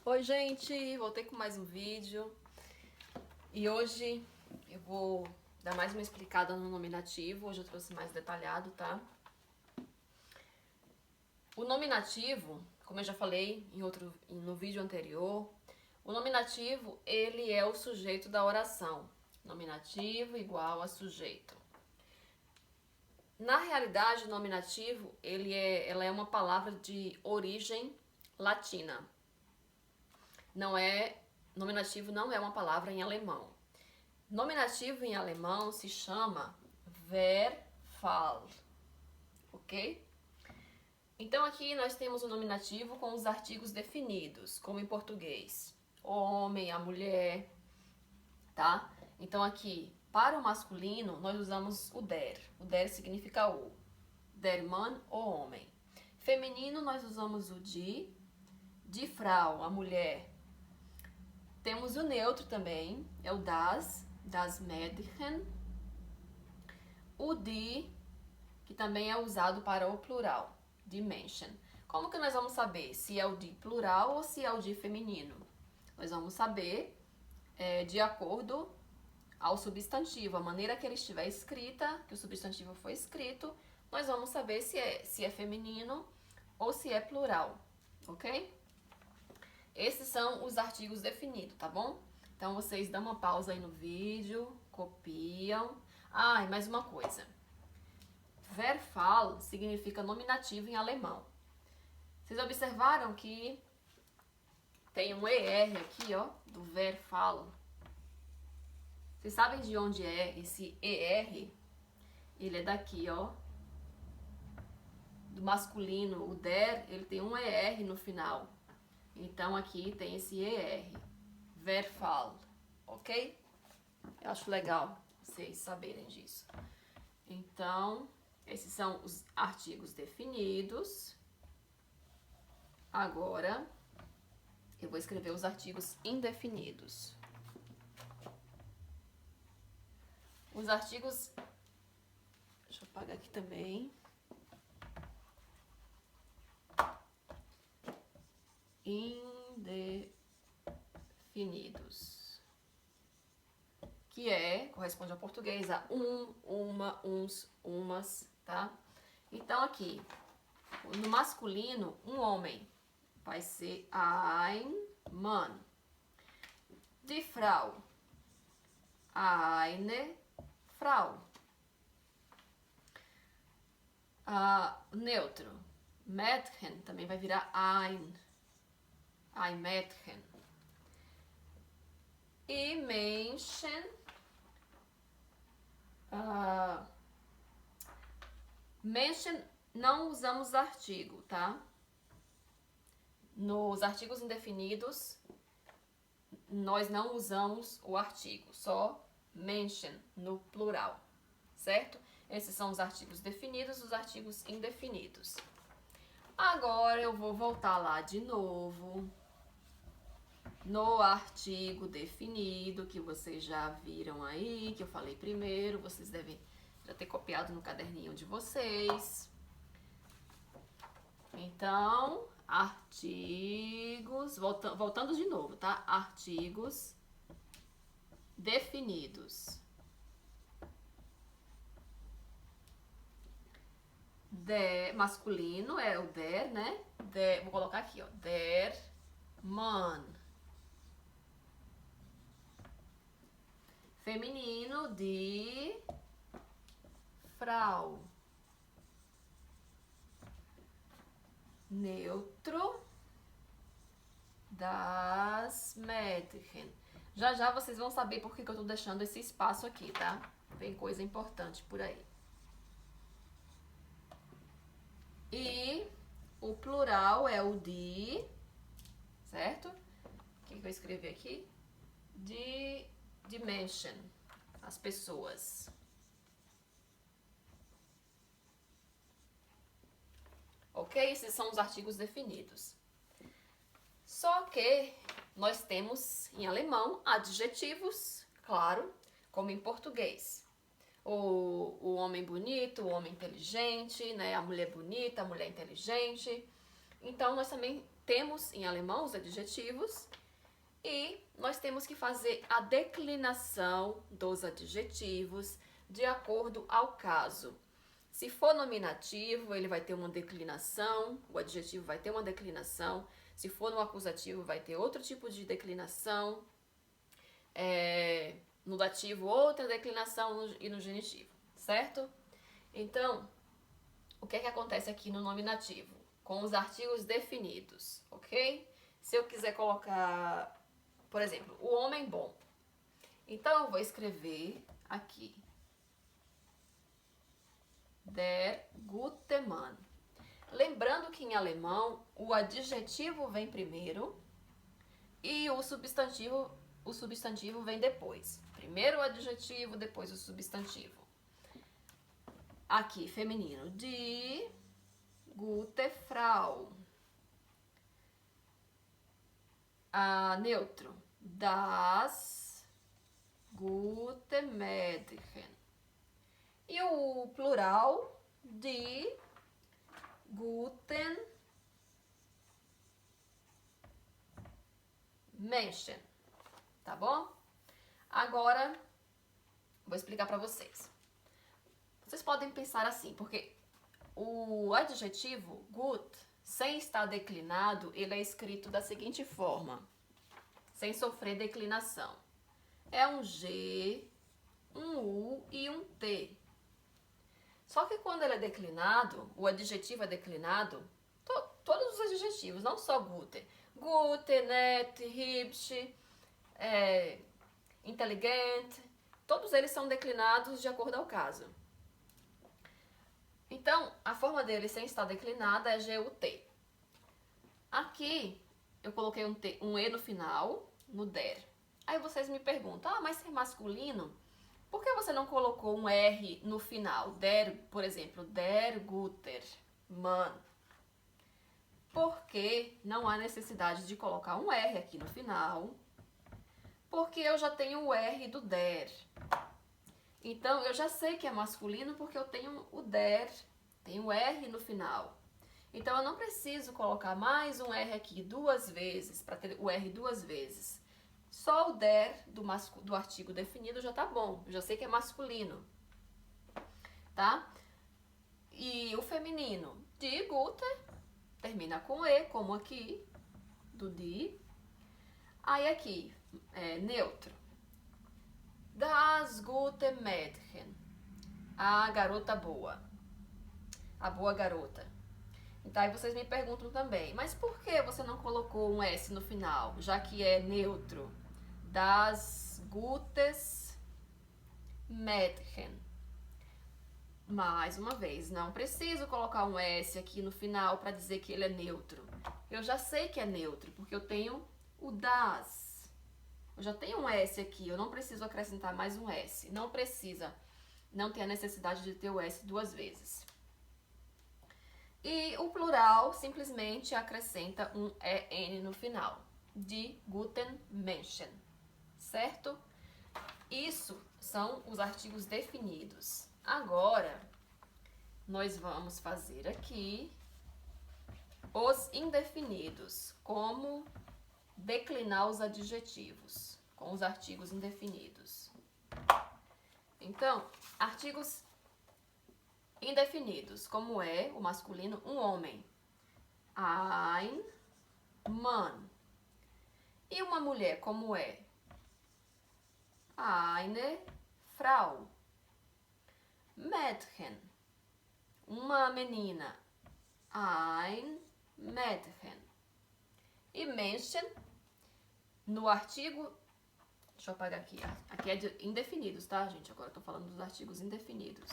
Oi, gente! Voltei com mais um vídeo e hoje eu vou dar mais uma explicada no nominativo. Hoje eu trouxe mais detalhado, tá? O nominativo, como eu já falei no vídeo anterior, o nominativo, ele é o sujeito da oração. Nominativo igual a sujeito. Na realidade, o nominativo, ela é uma palavra de origem latina. Nominativo não é uma palavra em alemão. Nominativo em alemão se chama Verfall, ok? Então aqui nós temos o nominativo com os artigos definidos, como em português. O homem, a mulher, tá? Então aqui, para o masculino, nós usamos o der. O der significa o. Der Mann, o homem. Feminino, nós usamos o die Frau, a mulher. Temos o neutro também, é o das Mädchen. O die, que também é usado para o plural, die Menschen. Como que nós vamos saber se é o die plural ou se é o die feminino? Nós vamos saber de acordo ao substantivo, a maneira que ele estiver escrita, que o substantivo foi escrito, nós vamos saber se é feminino ou se é plural, ok? Esses são os artigos definidos, tá bom? Então vocês dão uma pausa aí no vídeo, copiam. Ah, e mais uma coisa. Verfall significa nominativo em alemão. Vocês observaram que tem um ER aqui, ó, do Verfall. Vocês sabem de onde é esse ER? Ele é daqui, ó. Do masculino, o der, ele tem um ER no final. Então aqui tem esse ER, Verfall, ok? Eu acho legal vocês saberem disso. Então, esses são os artigos definidos. Agora, eu vou escrever os artigos indefinidos. Os artigos... Deixa eu apagar aqui também. Indefinidos, que corresponde ao português a uma, uns, umas, tá? Então aqui, no masculino, um homem vai ser ein Mann. Die Frau, eine Frau. Neutro, Mädchen, também vai virar ein Mädchen. E Menschen, Menschen não usamos artigo, tá? Nos artigos indefinidos, nós não usamos o artigo, só Menschen no plural, certo? Esses são os artigos definidos, os artigos indefinidos. Agora eu vou voltar lá de novo no artigo definido, que vocês já viram aí, que eu falei primeiro, vocês devem já ter copiado no caderninho de vocês. Então, artigos, voltando de novo, tá? Artigos definidos. Masculino é o der, né? Vou colocar aqui, ó. Der Mann. Feminino, die Frau. Neutro, das Mädchen. Já já vocês vão saber por que eu tô deixando esse espaço aqui, tá? Tem coisa importante por aí. E o plural é o die, certo? O que eu escrevi aqui? Die Menschen, as pessoas. Ok? Esses são os artigos definidos. Só que nós temos em alemão adjetivos, claro, como em português. O homem bonito, o homem inteligente, né? A mulher bonita, a mulher inteligente. Então, nós também temos em alemão os adjetivos e nós temos que fazer a declinação dos adjetivos de acordo ao caso. Se for nominativo, ele vai ter uma declinação, o adjetivo vai ter uma declinação. Se for no acusativo, vai ter outro tipo de declinação. No dativo, outra declinação e no genitivo, certo? Então, o que é que acontece aqui no nominativo? Com os artigos definidos, ok? Se eu quiser colocar, por exemplo, o homem bom. Então, eu vou escrever aqui. Der gute Mann. Lembrando que em alemão, o adjetivo vem primeiro e o substantivo vem depois. Primeiro o adjetivo, depois o substantivo. Aqui, feminino. Die gute Frau. Neutro. Das gute Mädchen. E o plural, die guten Menschen. Tá bom? Agora, vou explicar para vocês. Vocês podem pensar assim, porque o adjetivo gut, sem estar declinado, ele é escrito da seguinte forma, sem sofrer declinação. É um G, um U e um T. Só que quando ele é declinado, o adjetivo é declinado, todos os adjetivos, não só gute. Gute, nett, hübsch, inteligente, todos eles são declinados de acordo ao caso. Então, a forma dele sem estar declinada é GUT. Aqui, eu coloquei um E no final, no der. Aí vocês me perguntam, mas se é masculino, por que você não colocou um R no final? Der, por exemplo, der guter Mann. Porque não há necessidade de colocar um R aqui no final, porque eu já tenho o R do der. Então, eu já sei que é masculino porque eu tenho o der, tenho o R no final. Então, eu não preciso colocar mais um R aqui duas vezes, para ter o R duas vezes. Só o der do artigo definido já tá bom, eu já sei que é masculino, tá? E o feminino, die gute, termina com E, como aqui, do die. Aí aqui, neutro. Das gute Mädchen. A garota boa. A boa garota. Então aí vocês me perguntam também, mas por que você não colocou um S no final, já que é neutro? Das gutes Mädchen. Mais uma vez, não preciso colocar um S aqui no final para dizer que ele é neutro. Eu já sei que é neutro, porque eu tenho o das. Eu já tenho um S aqui, eu não preciso acrescentar mais um S. Não precisa, não tem a necessidade de ter o S duas vezes. E o plural simplesmente acrescenta um EN no final. Die guten Menschen. Certo? Isso são os artigos definidos. Agora, nós vamos fazer aqui os indefinidos. Como declinar os adjetivos com os artigos indefinidos. Então, artigos indefinidos, como é o masculino, um homem. Ein Mann. E uma mulher, como é? Eine Frau. Mädchen. Uma menina. Ein Mädchen. E Menschen, no artigo... Deixa eu apagar aqui. Aqui é de indefinidos, tá, gente? Agora eu tô falando dos artigos indefinidos.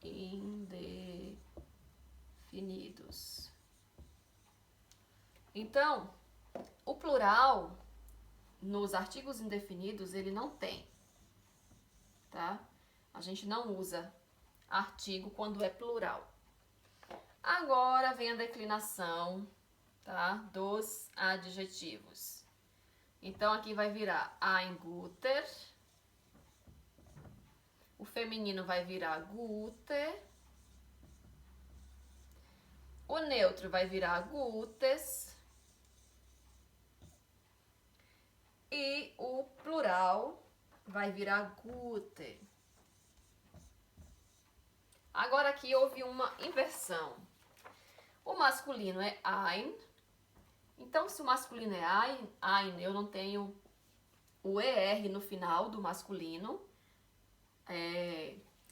Indefinidos. Então, o plural nos artigos indefinidos ele não tem, tá? A gente não usa artigo quando é plural. Agora vem a declinação, tá? Dos adjetivos. Então aqui vai virar ein guter. O feminino vai virar gute. O neutro vai virar gutes. E o plural vai virar gute. Agora aqui houve uma inversão. O masculino é ein. Então, se o masculino é ein, eu não tenho o ER no final do masculino,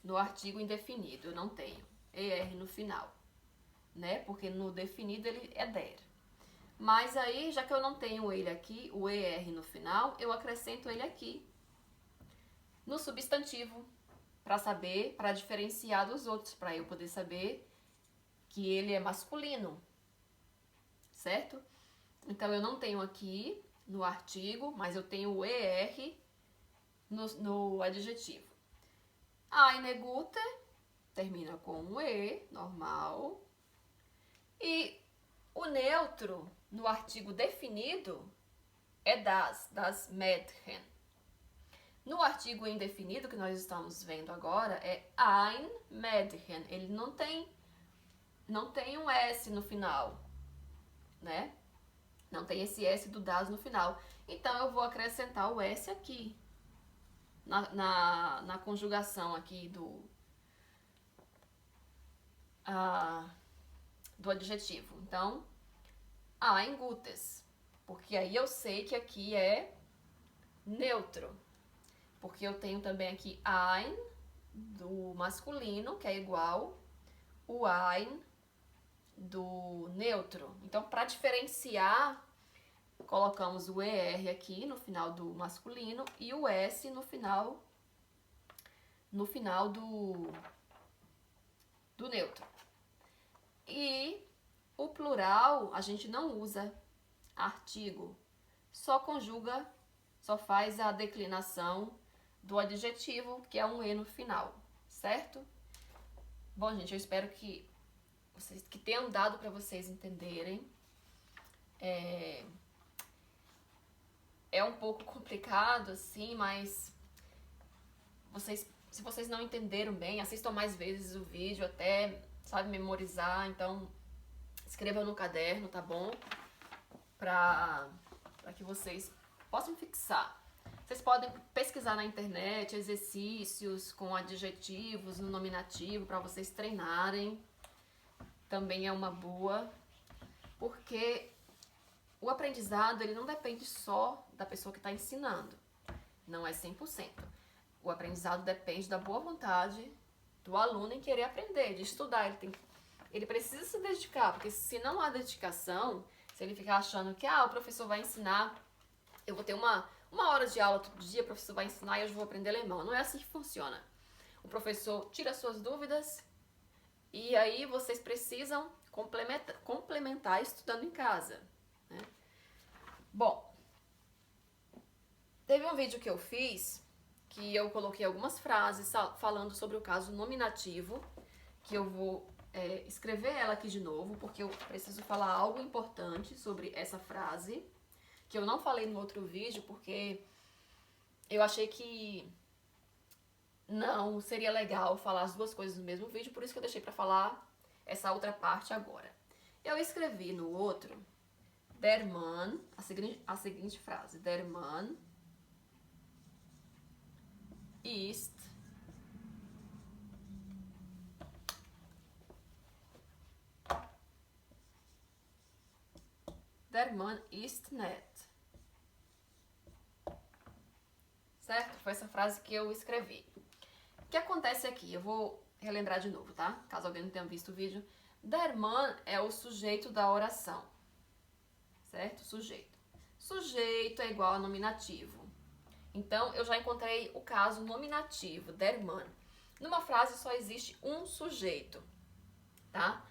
no artigo indefinido. Eu não tenho ER no final, né? Porque no definido ele é der. Mas aí, já que eu não tenho ele aqui, o ER no final, eu acrescento ele aqui no substantivo, para saber, para diferenciar dos outros, para eu poder saber que ele é masculino, certo? Então, eu não tenho aqui no artigo, mas eu tenho o ER no adjetivo. Eine gute termina com um E, normal. E o neutro no artigo definido é das Mädchen. No artigo indefinido que nós estamos vendo agora é ein Mädchen. Ele não tem um S no final, né? Não tem esse S do das no final. Então, eu vou acrescentar o S aqui, na conjugação aqui do adjetivo. Então, ein gutes, porque aí eu sei que aqui é neutro. Porque eu tenho também aqui ein do masculino, que é igual o ein do neutro. Então, para diferenciar, colocamos o ER aqui no final do masculino e o S no final do neutro. E o plural, a gente não usa artigo, só conjuga, só faz a declinação do adjetivo, que é um E no final, certo? Bom, gente, eu espero que tenham dado para vocês entenderem. É um pouco complicado, assim, mas se vocês não entenderam bem, assistam mais vezes o vídeo até, sabe, memorizar. Então, escrevam no caderno, tá bom? Para que vocês possam fixar. Vocês podem pesquisar na internet exercícios com adjetivos no nominativo para vocês treinarem. Também é uma boa, porque o aprendizado ele não depende só da pessoa que está ensinando. Não é 100%. O aprendizado depende da boa vontade do aluno em querer aprender, de estudar. Ele precisa se dedicar, porque se não há dedicação, se ele ficar achando que o professor vai ensinar, eu vou ter uma hora de aula todo dia, o professor vai ensinar e eu vou aprender alemão. Não é assim que funciona. O professor tira suas dúvidas e aí vocês precisam complementar estudando em casa, né? Bom, teve um vídeo que eu fiz que eu coloquei algumas frases falando sobre o caso nominativo, que eu vou escrever ela aqui de novo, porque eu preciso falar algo importante sobre essa frase, que eu não falei no outro vídeo, porque eu achei que não seria legal falar as duas coisas no mesmo vídeo, por isso que eu deixei para falar essa outra parte agora. Eu escrevi no outro, der Mann, a seguinte frase, der Mann ist nett. Certo? Foi essa frase que eu escrevi. O que acontece aqui? Eu vou relembrar de novo, tá? Caso alguém não tenha visto o vídeo. Der Mann é o sujeito da oração. Certo? Sujeito. Sujeito é igual a nominativo. Então, eu já encontrei o caso nominativo, der Mann. Numa frase só existe um sujeito, tá?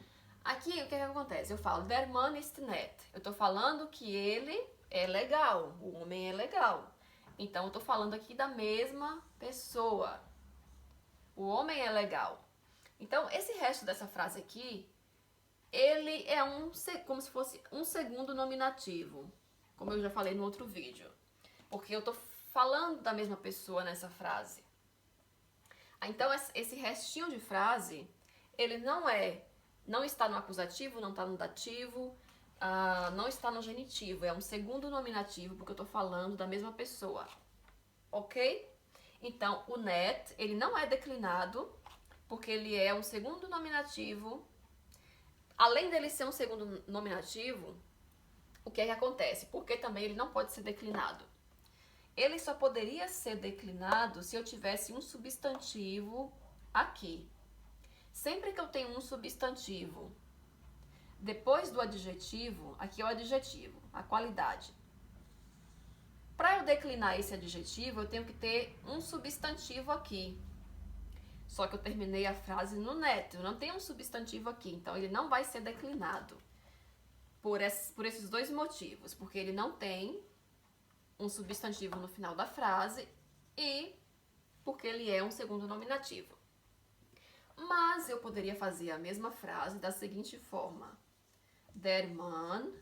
Aqui, o que acontece? Eu falo, der Mann ist nett. Eu tô falando que ele é legal, o homem é legal. Então, eu tô falando aqui da mesma pessoa. O homem é legal. Então, esse resto dessa frase aqui, ele é como se fosse um segundo nominativo, como eu já falei no outro vídeo. Porque eu tô falando da mesma pessoa nessa frase. Então, esse restinho de frase, ele não é Não está no acusativo, não está no dativo, não está no genitivo. É um segundo nominativo, porque eu estou falando da mesma pessoa. Ok? Então, o net, ele não é declinado, porque ele é um segundo nominativo. Além dele ser um segundo nominativo, o que é que acontece? Porque também ele não pode ser declinado. Ele só poderia ser declinado se eu tivesse um substantivo aqui. Sempre que eu tenho um substantivo depois do adjetivo, aqui é o adjetivo, a qualidade. Para eu declinar esse adjetivo, eu tenho que ter um substantivo aqui. Só que eu terminei a frase no net, eu não tenho um substantivo aqui, então ele não vai ser declinado. Por esses dois motivos, porque ele não tem um substantivo no final da frase e porque ele é um segundo nominativo. Mas eu poderia fazer a mesma frase da seguinte forma: Der Mann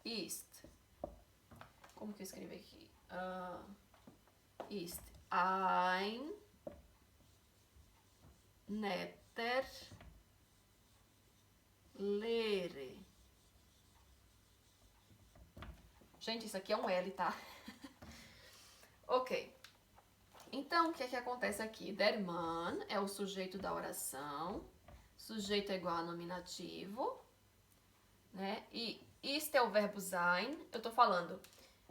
ist. Como que eu escrevi aqui? Ist ein netter Lehrer. Gente, isso aqui é um L, tá? Ok. Então, o que é que acontece aqui? Der Mann é o sujeito da oração. Sujeito é igual a nominativo, né? E ist é o verbo sein. Eu tô falando,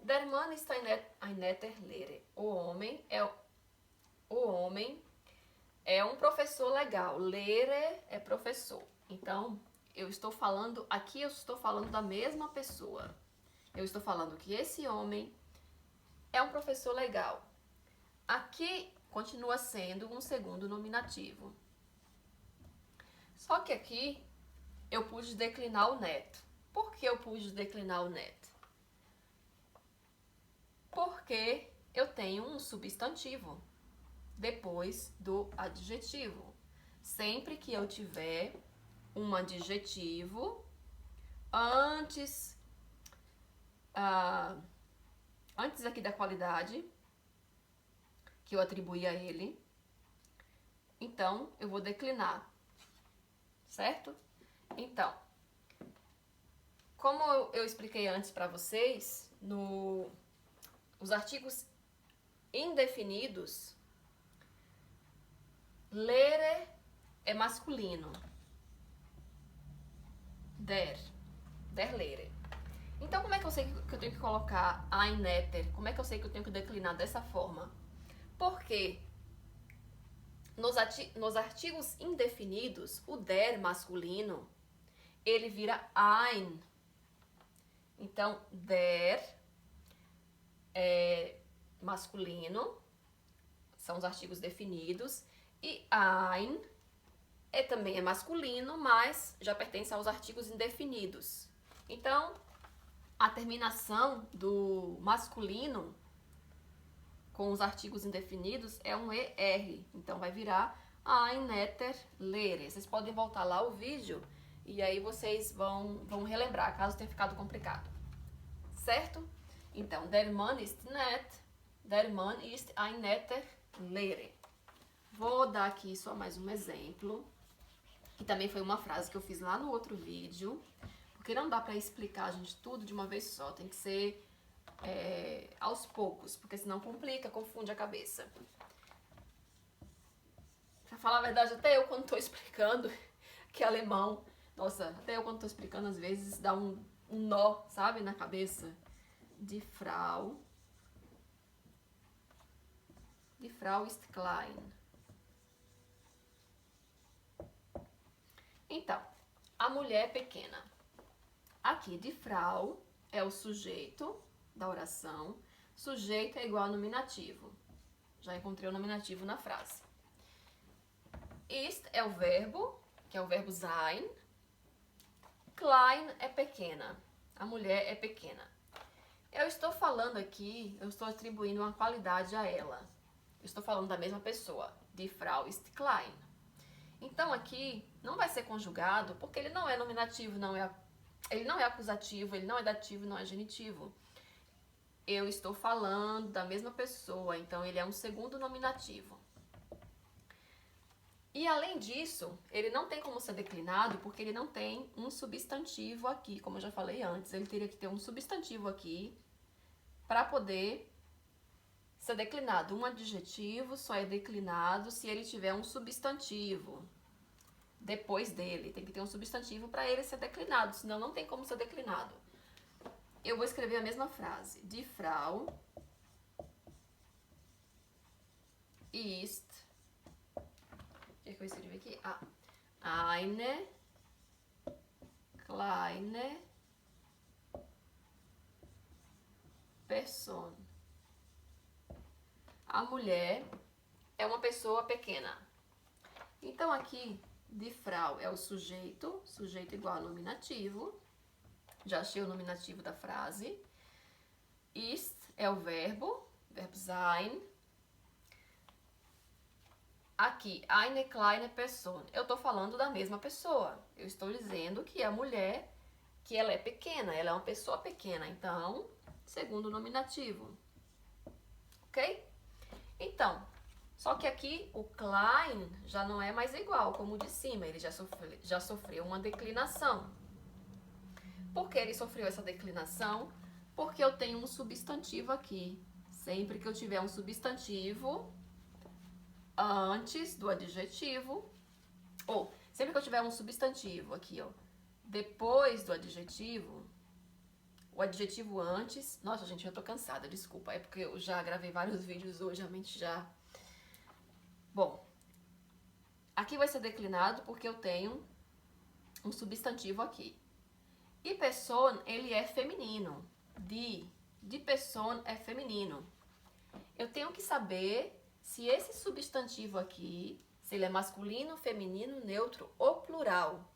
der Mann ist ein netter Lehrer. O homem é um professor legal. Lehrer é professor. Então, eu estou falando da mesma pessoa. Eu estou falando que esse homem é um professor legal. Aqui continua sendo um segundo nominativo. Só que aqui eu pude declinar o net. Por que eu pude declinar o net? Porque eu tenho um substantivo depois do adjetivo. Sempre que eu tiver um adjetivo antes aqui da qualidade que eu atribuí a ele, então eu vou declinar, certo? Então, como eu expliquei antes para vocês, os artigos indefinidos, Lehrer é masculino, der Lehrer. Então, como é que eu sei que eu tenho que colocar ein netter? Como é que eu sei que eu tenho que declinar dessa forma? Porque nos artigos indefinidos, o der masculino, ele vira ein. Então, der é masculino, são os artigos definidos, e ein também é masculino, mas já pertence aos artigos indefinidos. Então, a terminação do masculino com os artigos indefinidos é um ER. Então, vai virar ein netter Lehrer. Vocês podem voltar lá o vídeo e aí vocês vão relembrar, caso tenha ficado complicado. Certo? Então, der Mann ist nett. Der Mann ist ein netter Lehrer. Vou dar aqui só mais um exemplo, que também foi uma frase que eu fiz lá no outro vídeo, porque não dá pra explicar, gente, tudo de uma vez só. Tem que ser aos poucos, porque senão complica, confunde a cabeça. Pra falar a verdade, até eu quando tô explicando, que é alemão, nossa, até eu quando tô explicando, às vezes dá um nó, sabe, na cabeça. Die Frau ist klein. Então, a mulher é pequena. Aqui, die Frau é o sujeito da oração. Sujeito é igual a nominativo. Já encontrei o nominativo na frase. Ist é o verbo, que é o verbo sein. Klein é pequena. A mulher é pequena. Eu estou falando aqui, eu estou atribuindo uma qualidade a ela. Eu estou falando da mesma pessoa. Die Frau ist klein. Então aqui não vai ser conjugado porque ele não é nominativo, ele não é acusativo, ele não é dativo, não é genitivo. Eu estou falando da mesma pessoa, então ele é um segundo nominativo. E além disso, ele não tem como ser declinado porque ele não tem um substantivo aqui, como eu já falei antes. Ele teria que ter um substantivo aqui para poder ser declinado. Um adjetivo só é declinado se ele tiver um substantivo depois dele. Tem que ter um substantivo para ele ser declinado, senão não tem como ser declinado. Eu vou escrever a mesma frase. Die Frau ist... O que é que eu escrevi aqui? Eine kleine Person. A mulher é uma pessoa pequena. Então aqui, die Frau é o sujeito, sujeito igual a nominativo. Já achei o nominativo da frase. Ist é o verbo sein. Aqui, eine kleine Person. Eu estou falando da mesma pessoa. Eu estou dizendo que a mulher, que ela é pequena, ela é uma pessoa pequena. Então, segundo nominativo. Ok? Então, só que aqui o klein já não é mais igual como o de cima. Ele já sofreu uma declinação. Por que ele sofreu essa declinação? Porque eu tenho um substantivo aqui. Sempre que eu tiver um substantivo antes do adjetivo, ou sempre que eu tiver um substantivo aqui, ó, depois do adjetivo, o adjetivo antes... Nossa, gente, eu tô cansada, desculpa. É porque eu já gravei vários vídeos hoje, a mente já... Bom, aqui vai ser declinado porque eu tenho um substantivo aqui. E Person, ele é feminino. De Person é feminino. Eu tenho que saber se esse substantivo aqui, se ele é masculino, feminino, neutro ou plural.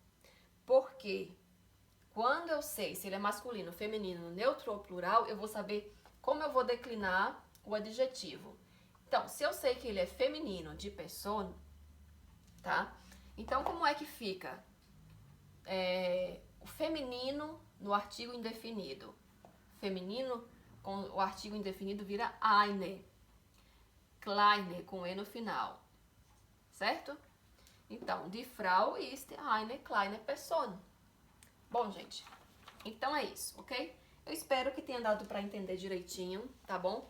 Porque quando eu sei se ele é masculino, feminino, neutro ou plural, eu vou saber como eu vou declinar o adjetivo. Então, se eu sei que ele é feminino, de Person, tá? Então, como é que fica? O feminino no artigo indefinido. Feminino com o artigo indefinido vira eine. Kleine com E no final. Certo? Então, die Frau ist eine kleine Person. Bom, gente, então é isso, ok? Eu espero que tenha dado para entender direitinho, tá bom?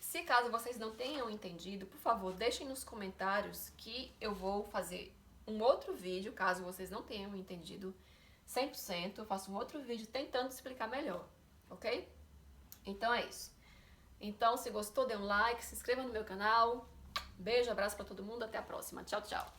Se caso vocês não tenham entendido, por favor, deixem nos comentários que eu vou fazer um outro vídeo, caso vocês não tenham entendido 100%, eu faço um outro vídeo tentando explicar melhor, ok? Então é isso. Então, se gostou, dê um like, se inscreva no meu canal. Beijo, abraço pra todo mundo, até a próxima. Tchau, tchau.